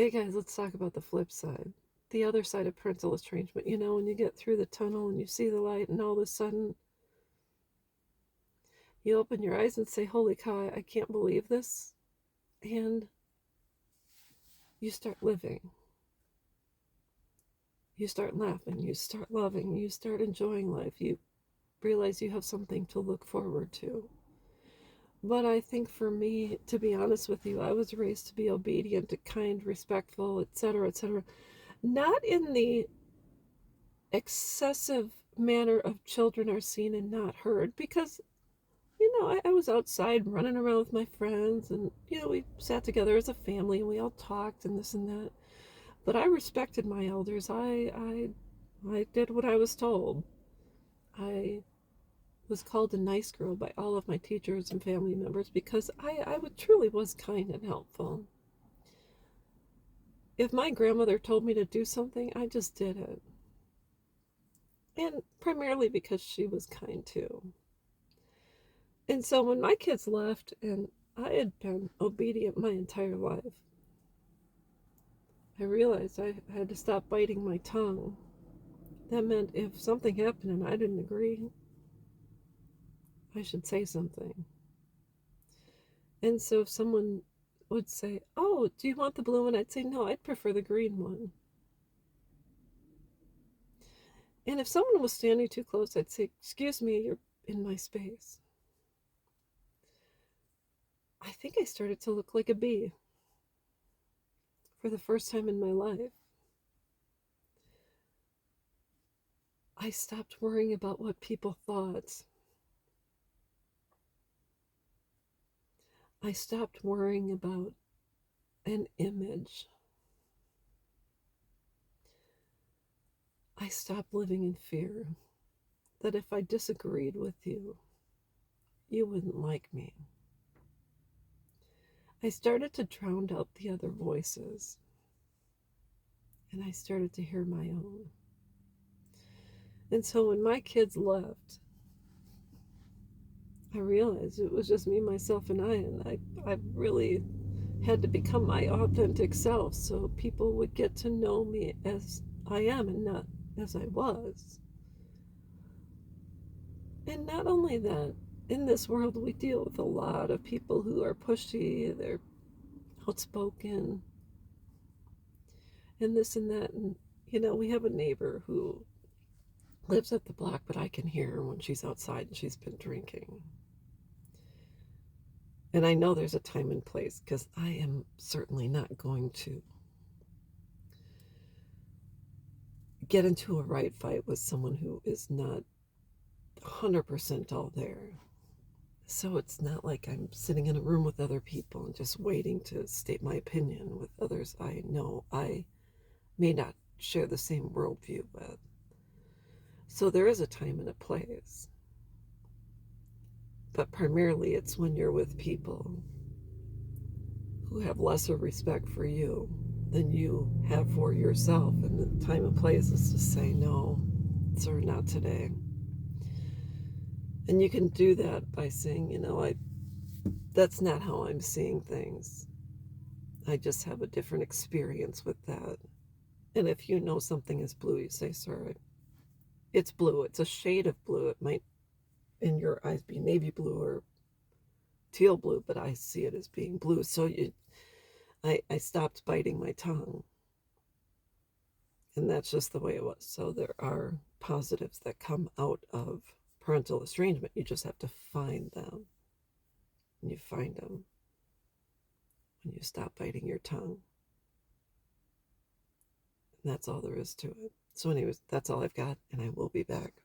Hey guys, let's talk about the flip side. The other side of parental estrangement. You know, when you get through the tunnel and you see the light, and all of a sudden you open your eyes and say, "Holy cow, I can't believe this." And you start living. You start laughing. You start loving. You start enjoying life. You realize you have something to look forward to. But I think for me, to be honest with you, I was raised to be obedient, kind, respectful, etc., etc. Not in the excessive manner of children are seen and not heard, because I was outside running around with my friends, and we sat together as a family and we all talked and this and that. But I respected my elders. I did what I was told. I was called a nice girl by all of my teachers and family members because I truly was kind and helpful. If my grandmother told me to do something, I just did it. And primarily because she was kind too. And so when my kids left, and I had been obedient my entire life, I realized I had to stop biting my tongue. That meant if something happened and I didn't agree, I should say something. And so if someone would say, "Oh, do you want the blue one?" I'd say, "No, I'd prefer the green one." And if someone was standing too close, I'd say, "Excuse me, you're in my space." I think I started to look like a bee for the first time in my life. I stopped worrying about what people thought. I stopped worrying about an image. I stopped living in fear that if I disagreed with you, you wouldn't like me. I started to drown out the other voices, and I started to hear my own. And so when my kids left, I realized it was just me, myself, and I really had to become my authentic self so people would get to know me as I am and not as I was. And not only that, in this world we deal with a lot of people who are pushy, they're outspoken, and this and that. And, we have a neighbor who lives up the block, but I can hear her when she's outside and she's been drinking. And I know there's a time and place because I am certainly not going to get into a right fight with someone who is not 100% all there. So it's not like I'm sitting in a room with other people and just waiting to state my opinion with others I know I may not share the same worldview with. So there is a time and a place. But primarily it's when you're with people who have lesser respect for you than you have for yourself. And the time and place is to say, "No, sir, not today." And you can do that by saying, that's not how I'm seeing things. I just have a different experience with that. And if you know something is blue, you say, "Sir, it's blue. It's a shade of blue. It might in your eyes be navy blue or teal blue, but I see it as being blue." So I stopped biting my tongue. And that's just the way it was. So there are positives that come out of parental estrangement. You just have to find them. And you find them when you stop biting your tongue. And that's all there is to it. So, anyways, that's all I've got, and I will be back.